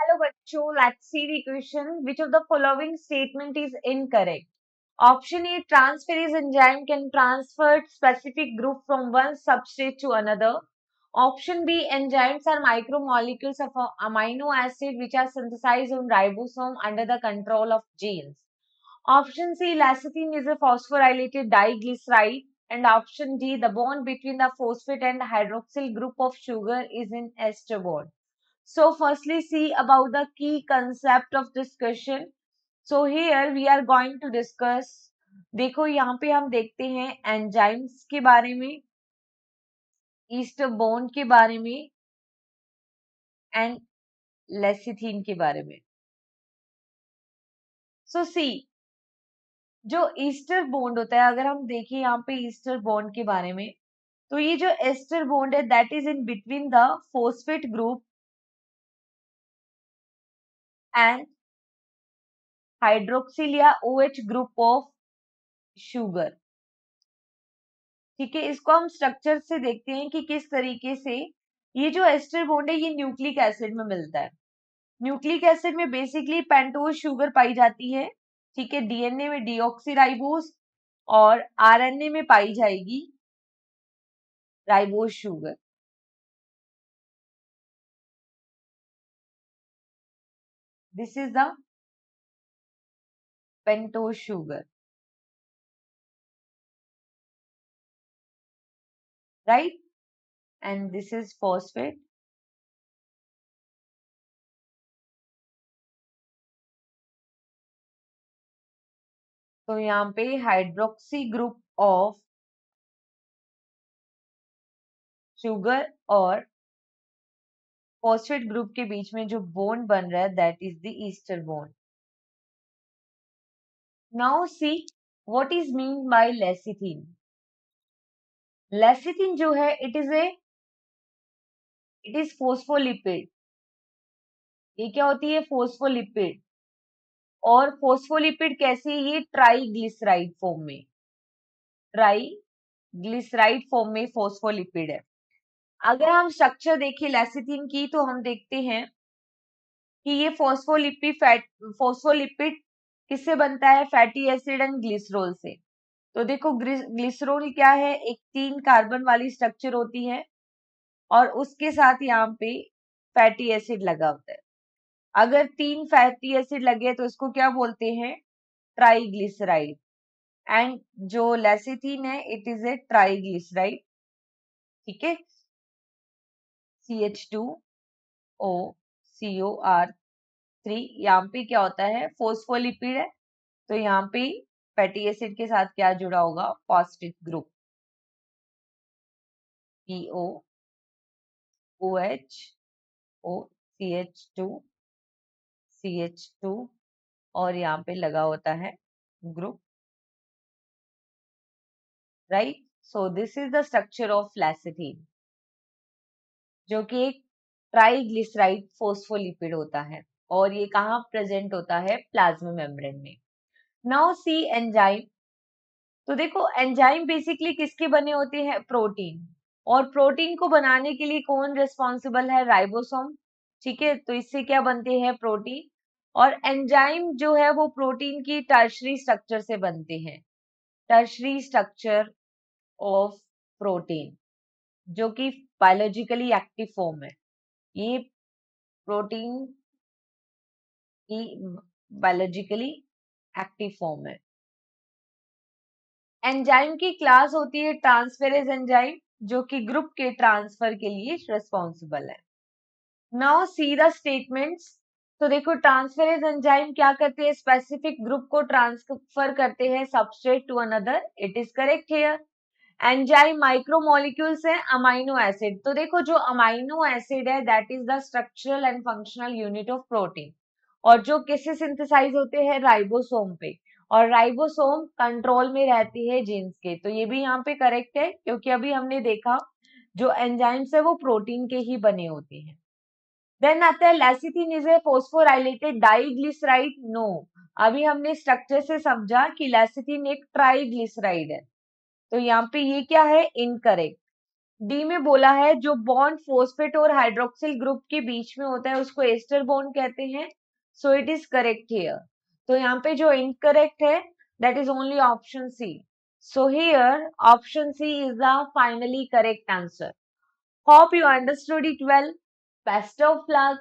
Hello बच्चों, let's see the question. Which of the following statement is incorrect? Option A, transferase enzyme can transfer specific group from one substrate to another. Option B, enzymes are micromolecules of amino acid which are synthesized on ribosome under the control of genes. Option C, lecithin is a phosphorylated diglyceride. And option D, the bond between the phosphate and hydroxyl group of sugar is an ester bond. So firstly, see about the key concept of this question. So here we are going to discuss. देखो यहाँ पे हम देखते हैं enzymes के बारे में, ester bond के बारे में एंड लेसिथिन के बारे में. सो सी, जो ईस्टर बॉन्ड होता है, अगर हम देखें यहाँ पे ईस्टर बॉन्ड के बारे में, तो ये जो एस्टर बॉन्ड है that is in between the phosphate group and hydroxyl या OH ग्रुप ऑफ शुगर. ठीक है, इसको हम स्ट्रक्चर से देखते हैं कि किस तरीके से ये जो एस्टर बॉन्ड है ये न्यूक्लिक एसिड में मिलता है. न्यूक्लिक एसिड में बेसिकली पेंटोज शुगर पाई जाती है. ठीक है, डीएनए में डीऑक्सीराइबोस और आरएनए में पाई जाएगी ribose sugar. This is the pentose sugar, right, and this is phosphate. तो यहाँ पे हाइड्रोक्सी ग्रुप ऑफ शुगर और फॉस्फेट ग्रुप के बीच में जो बॉन्ड बन रहा है that is the ester bond. Now see what is mean by lecithin. Lecithin जो है इट इज फोस्फोलिपिड. ये क्या होती है? फोस्फोलिपिड. और फोस्फोलिपिड कैसे? ये ट्राइग्लिसराइड फॉर्म में, ट्राइग्लिसराइड फॉर्म में फोस्फोलिपिड है. अगर हम स्ट्रक्चर देखें लेसिथिन की तो हम देखते हैं कि ये फोस्फोलिपिड किससे बनता है? फैटी एसिड एंड ग्लिसरॉल से. तो देखो ग्लिसरॉल क्या है? एक 3 कार्बन वाली स्ट्रक्चर होती है और उसके साथ यहाँ पे फैटी एसिड लगा होता है. अगर 3 फैटी एसिड लगे तो इसको क्या बोलते हैं? ट्राइग्लिसराइड. एंड जो लेसिथिन है इट इज ए ट्राइग्लिसराइड. ठीक है, CH2OCOR3. यहाँ पे क्या होता है? फोस्फोलिपिड है, तो यहाँ पे फैटी एसिड के साथ क्या जुड़ा होगा? फॉस्फेट ग्रुप, POOHOCH2 और यहाँ पे लगा होता है group, right. So this is the structure of lecithin, जो कि एक ट्राइग्लिसराइड फोस्फोलिपिड होता है और ये कहाँ प्रेजेंट होता है? प्लाज्मा मेम्ब्रेन में. Now see enzyme. तो देखो एंजाइम बेसिकली किसके बने होते हैं? प्रोटीन. और प्रोटीन को बनाने के लिए कौन रिस्पॉन्सिबल है? राइबोसोम. ठीक है, तो इससे क्या बनते हैं? प्रोटीन. और एंजाइम जो है वो प्रोटीन की टर्शरी स्ट्रक्चर से बनते हैं, टर्शरी स्ट्रक्चर ऑफ प्रोटीन, जो कि बायोलॉजिकली एक्टिव फॉर्म है. ये प्रोटीन की बायोलॉजिकली एक्टिव फॉर्म है. एंजाइम की क्लास होती है ट्रांसफेरेज एंजाइम, जो कि ग्रुप के ट्रांसफर के लिए रिस्पॉन्सिबल है. Now see the statements. तो देखो ट्रांसफेरेज एंजाइम क्या करते हैं? स्पेसिफिक ग्रुप को ट्रांसफर करते हैं substrate to another. It is correct here. Enzyme micromolecules है अमाइनो एसिड. तो देखो जो अमाइनो एसिड है that is the structural and functional unit of protein, और जो किससे सिंथेसाइज होते हैं? राइबोसोम पे. और राइबोसोम कंट्रोल में रहती है जीन्स के. तो ये भी यहाँ पे करेक्ट है, क्योंकि अभी हमने देखा जो एंजाइम्स है वो प्रोटीन के ही बने होते हैं. देन आता है lecithin is a phosphorylated diglyceride. No, अभी हमने स्ट्रक्चर से समझा कि लेसिथिन एक ट्राइग्लिसराइड है, तो यहाँ पे ये क्या है? इनकरेक्ट. डी में बोला है जो बॉन्ड फोस्फेट और हाइड्रोक्सिल ग्रुप के बीच में होता है उसको एस्टर बॉन्ड कहते हैं. So it is correct here. तो यहाँ पे जो इनकरेक्ट है that is only option C. So here option C is the finally correct answer. Hope you understood it well. Best of luck.